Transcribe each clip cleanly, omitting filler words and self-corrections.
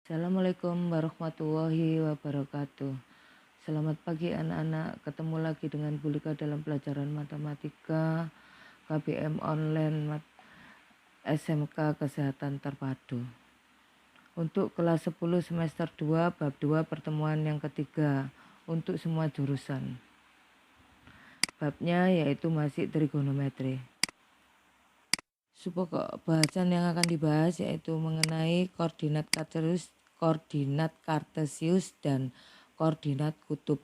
Assalamualaikum warahmatullahi wabarakatuh. Selamat pagi anak-anak, ketemu lagi dengan Bu Lika dalam pelajaran matematika KBM online SMK Kesehatan Terpadu. Untuk kelas 10 semester 2 bab 2 pertemuan yang ketiga untuk semua jurusan. Babnya yaitu masih trigonometri. Bahasan yang akan dibahas yaitu mengenai koordinat kartesius dan koordinat kutub.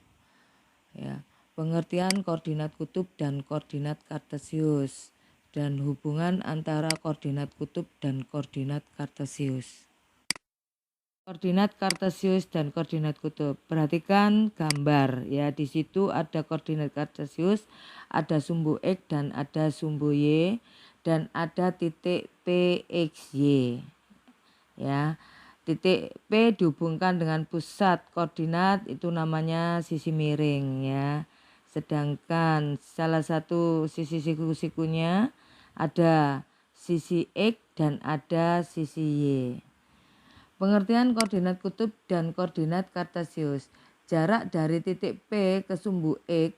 Ya, pengertian koordinat kutub dan koordinat kartesius dan hubungan antara koordinat kutub dan koordinat kartesius. Koordinat kartesius dan koordinat kutub. Perhatikan gambar ya, di situ ada koordinat kartesius, ada sumbu X dan ada sumbu Y dan ada titik PXY. Ya. Titik P dihubungkan dengan pusat koordinat, itu namanya sisi miring ya. Sedangkan salah satu sisi siku-sikunya ada sisi X dan ada sisi Y. Pengertian koordinat kutub dan koordinat kartesius. Jarak dari titik P ke sumbu X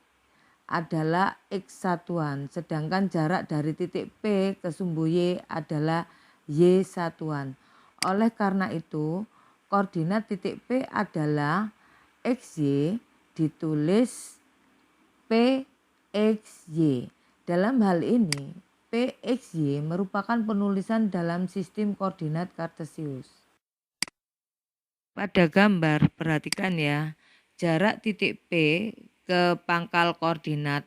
adalah X satuan, sedangkan jarak dari titik P ke sumbu Y adalah Y satuan. Oleh karena itu, koordinat titik P adalah XY ditulis PXY. Dalam hal ini, PXY merupakan penulisan dalam sistem koordinat kartesius. Pada gambar, perhatikan ya, jarak titik P ke pangkal koordinat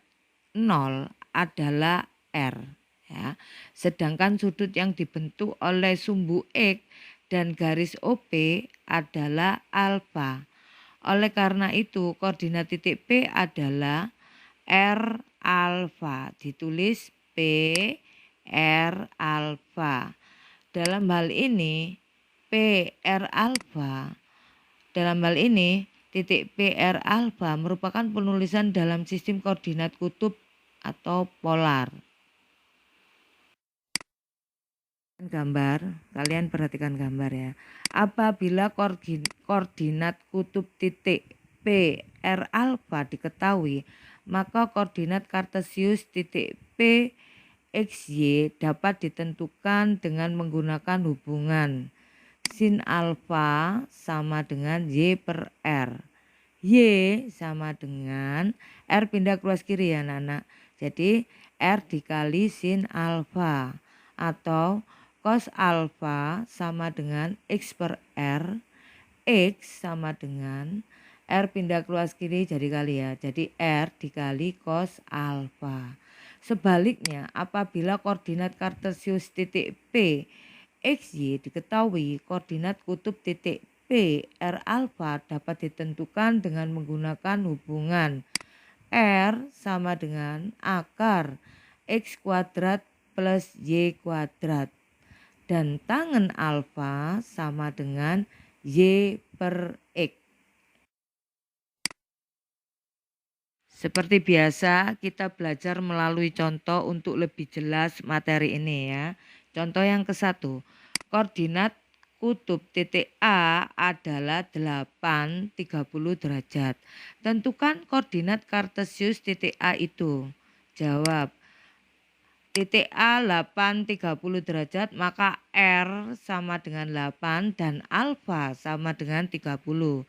0 adalah R. Ya. Sedangkan sudut yang dibentuk oleh sumbu X dan garis OP adalah alfa. Oleh karena itu, koordinat titik P adalah R alfa, ditulis P R alfa. Dalam hal ini, titik PR alfa merupakan penulisan dalam sistem koordinat kutub atau polar. Gambar, kalian perhatikan gambar ya. Apabila koordinat kutub titik PR alfa diketahui, maka koordinat kartesius titik P XY dapat ditentukan dengan menggunakan hubungan sin alfa sama dengan Y per R. Y sama dengan R pindah keluar kiri ya anak-anak. Jadi R dikali sin alfa atau cos alfa sama dengan X per R. X sama dengan R pindah keluar kiri jadi kali ya. Jadi R dikali cos alfa. Sebaliknya apabila koordinat kartesius titik P XY diketahui, koordinat kutub titik P R alfa dapat ditentukan dengan menggunakan hubungan R sama dengan akar X kuadrat plus Y kuadrat dan tangen alfa sama dengan Y per X. Seperti biasa kita belajar melalui contoh untuk lebih jelas materi ini ya. Contoh yang ke-1, koordinat kutub titik A adalah 8, 30 derajat. Tentukan koordinat kartesius titik A itu. Jawab, titik A 8, 30 derajat, maka R sama dengan 8 dan alfa sama dengan 30.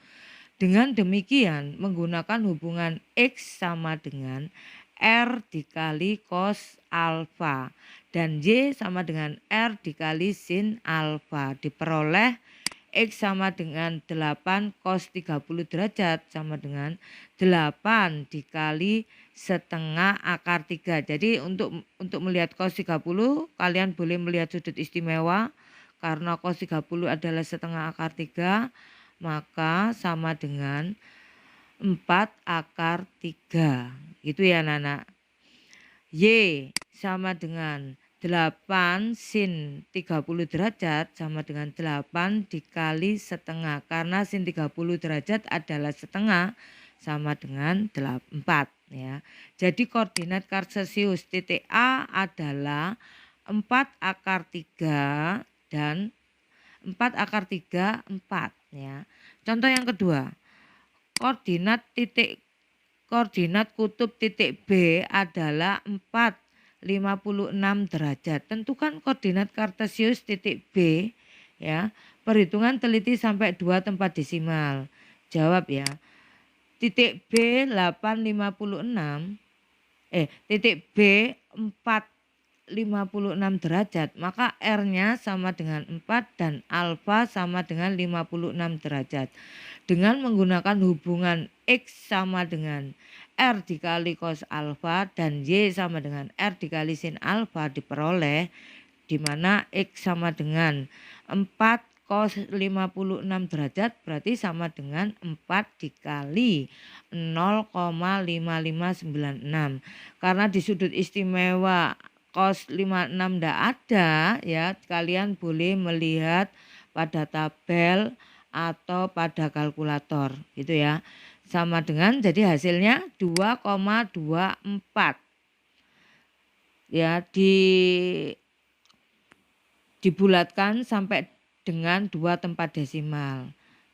Dengan demikian, menggunakan hubungan X sama dengan R dikali cos alfa dan Y sama dengan R dikali sin alfa, diperoleh X sama dengan 8 cos 30 derajat sama dengan 8 dikali setengah akar 3. Jadi untuk melihat cos 30 kalian boleh melihat sudut istimewa, karena cos 30 adalah setengah akar 3, maka sama dengan 4 akar 3. Gitu ya anak-anak. Y sama dengan 8 sin 30 derajat sama dengan 8 dikali setengah. Karena sin 30 derajat adalah setengah sama dengan 4 ya. Jadi koordinat kartesius titik A adalah 4 akar 3 dan 4 akar 3, 4 ya. Contoh yang kedua, koordinat kutub titik B adalah 4,56 derajat. Tentukan koordinat kartesius titik B ya. Perhitungan teliti sampai 2 tempat desimal. Jawab ya. Titik B 8,56 titik B 4,56 derajat, maka R-nya sama dengan 4 dan alfa sama dengan 56 derajat. Dengan menggunakan hubungan X sama dengan R dikali cos alfa dan Y sama dengan R dikali sin alfa diperoleh, di mana X sama dengan 4 cos 56 derajat berarti sama dengan 4 dikali 0,5596. Karena di sudut istimewa cos 56 tidak ada ya, kalian boleh melihat pada tabel atau pada kalkulator gitu ya. Sama dengan, jadi hasilnya 2,24 ya, dibulatkan sampai dengan 2 tempat desimal.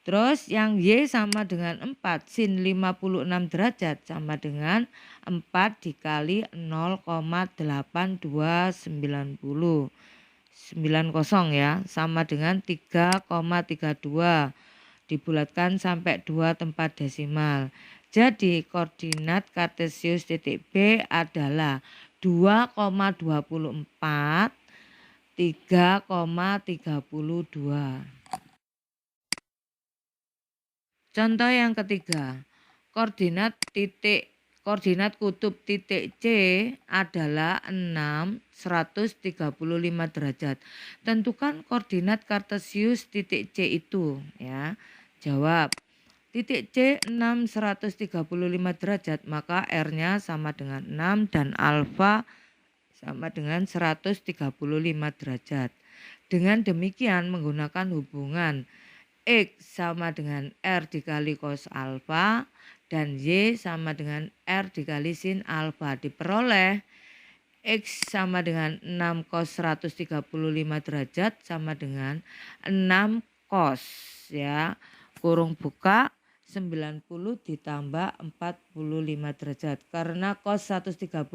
Terus yang Y sama dengan 4 sin 56 derajat sama dengan 4 dikali 0,8290 ya, sama dengan 3,32 dibulatkan sampai 2 tempat desimal. Jadi koordinat kartesius titik B adalah 2,24, 3,32. Contoh yang ketiga, koordinat kutub titik C adalah 6, 135 derajat. Tentukan koordinat kartesius titik C itu ya. Jawab. Titik C 6, 135 derajat, maka R-nya sama dengan 6 dan alfa sama dengan 135 derajat. Dengan demikian menggunakan hubungan X sama dengan R dikali cos alfa dan Y sama dengan R dikali sin alfa diperoleh X sama dengan 6 cos 135 derajat sama dengan 6 cos ya, kurung buka 90 ditambah 45 derajat. Karena cos 135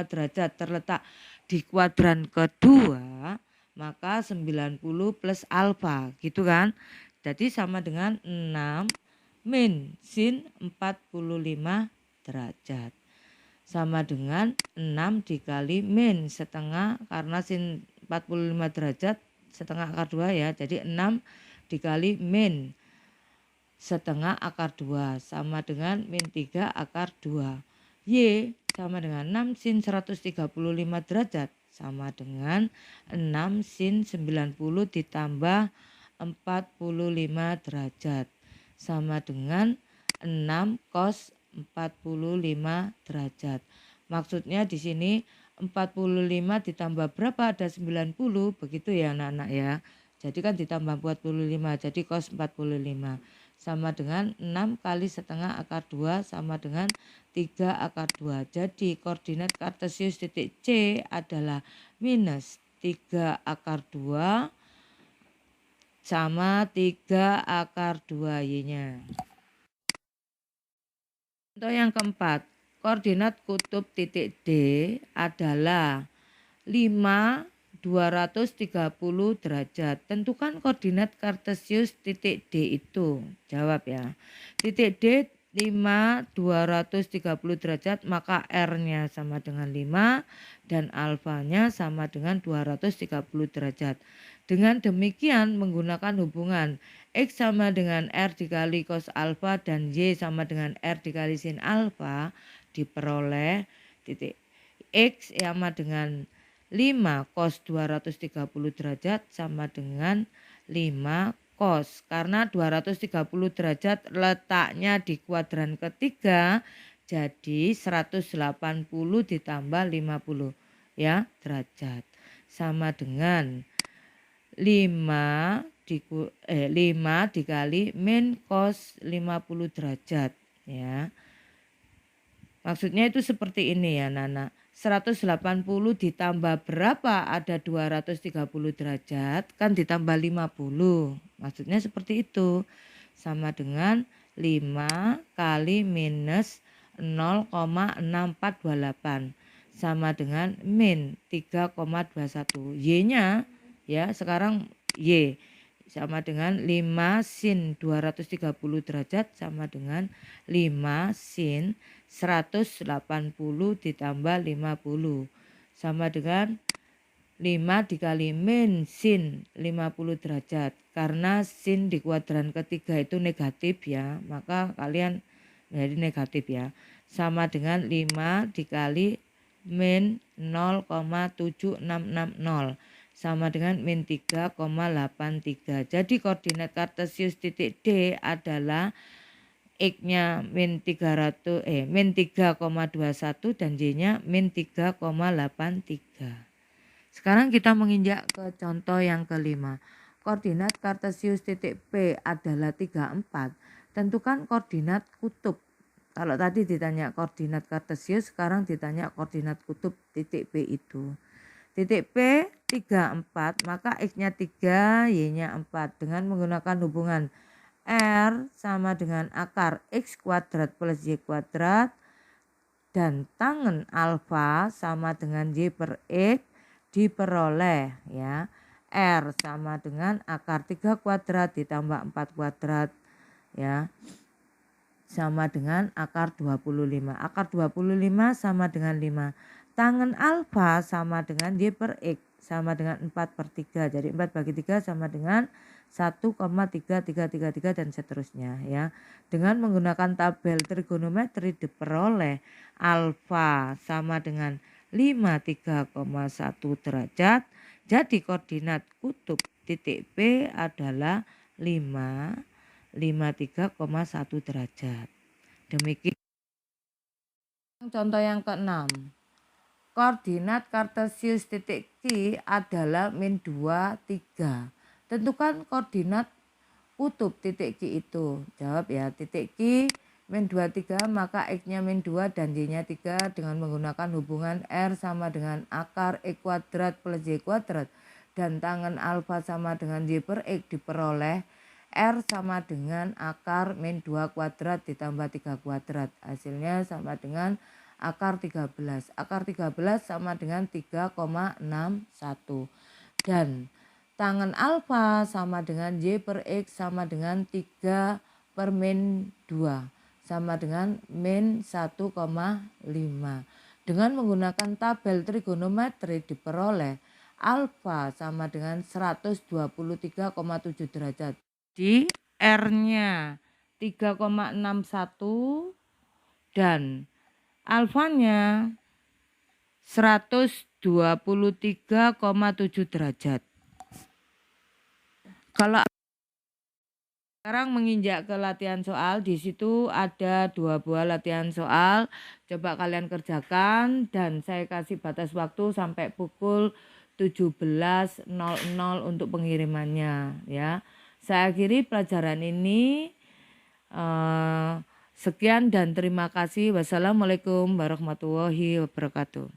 derajat terletak di kuadran kedua, maka 90 plus alfa gitu kan. Jadi sama dengan 6 min sin 45 derajat. Sama dengan 6 dikali min setengah, karena sin 45 derajat setengah akar 2 ya. Jadi 6 dikali min setengah akar 2 sama dengan min 3 akar 2. Y sama dengan 6 sin 135 derajat sama dengan 6 sin 90 ditambah 45 derajat sama dengan 6 cos 45 derajat. Maksudnya di sini 45 ditambah berapa, ada 90 begitu ya anak-anak ya. Jadi kan ditambah 45 jadi cos 45 sama dengan 6 kali setengah akar 2 sama dengan 3 akar 2. Jadi koordinat kartesius titik C adalah minus 3 akar 2 sama 3 akar 2 Y-nya. Contoh yang keempat, koordinat kutub titik D adalah 5, 230 derajat. Tentukan koordinat kartesius titik D itu. Jawab ya. Titik D 5, 230 derajat, maka R-nya sama dengan 5 dan alfanya sama dengan 230 derajat. Dengan demikian menggunakan hubungan X sama dengan R dikali cos alfa dan Y sama dengan R dikali sin alfa diperoleh titik X sama dengan 5 cos 230 derajat sama dengan 5 cos. Karena 230 derajat letaknya di kuadran ketiga, jadi 180 ditambah 50 ya derajat sama dengan 5 dikali min cos 50 derajat ya. Maksudnya itu seperti ini ya Nana. 180 ditambah berapa? Ada 230 derajat, kan ditambah 50. Maksudnya seperti itu. Sama dengan 5 kali minus 0,6428 sama dengan min 3,21. Y-nya ya sekarang Y sama dengan 5 sin 230 derajat sama dengan 5 sin 180 ditambah 50 sama dengan 5 dikali min sin 50 derajat. Karena sin di kuadran ketiga itu negatif ya, maka kalian menjadi negatif ya. Sama dengan 5 dikali min 0,7660 sama dengan min 3,83. Jadi koordinat kartesius titik D adalah X-nya min 3,21 dan Y-nya min 3,83. Sekarang kita menginjak ke contoh yang kelima. Koordinat kartesius titik P adalah 34. Tentukan koordinat kutub. Kalau tadi ditanya koordinat kartesius, sekarang ditanya koordinat kutub titik P itu. Titik P 34, maka X-nya 3, Y-nya 4. Dengan menggunakan hubungan R sama dengan akar X kuadrat plus Y kuadrat dan tangen alfa sama dengan Y per X diperoleh ya. R sama dengan akar 3 kuadrat ditambah 4 kuadrat ya. Sama dengan akar 25. Akar 25 sama dengan 5. Tangen alfa sama dengan Y per X sama dengan 4 per 3. Jadi 4 bagi 3 sama dengan 1,3333 dan seterusnya ya. Dengan menggunakan tabel trigonometri diperoleh alfa sama dengan 53,1 derajat. Jadi koordinat kutub titik P adalah 53,1 derajat. Demikian contoh yang keenam. Koordinat kartesius titik Q adalah min 2, 3. Tentukan koordinat kutub titik Q itu. Jawab ya, titik Q min 2, 3, maka X-nya min 2 dan Y-nya 3 dengan menggunakan hubungan R sama dengan akar X kuadrat plus Y kuadrat dan tangen alfa sama dengan Y per X diperoleh R sama dengan akar min 2 kuadrat ditambah 3 kuadrat. Hasilnya sama dengan akar 13. Akar 13 sama dengan 3,61. Dan tangen alfa sama dengan Y per X sama dengan 3 per min 2. Sama dengan min 1,5. Dengan menggunakan tabel trigonometri diperoleh alfa sama dengan 123,7 derajat. Di R-nya 3,61 dan alfanya 123,7 derajat. Kalau sekarang menginjak ke latihan soal, di situ ada 2 buah latihan soal. Coba kalian kerjakan dan saya kasih batas waktu sampai pukul 17.00 untuk pengirimannya ya. Saya akhiri pelajaran ini. Sekian dan terima kasih. Wassalamualaikum warahmatullahi wabarakatuh.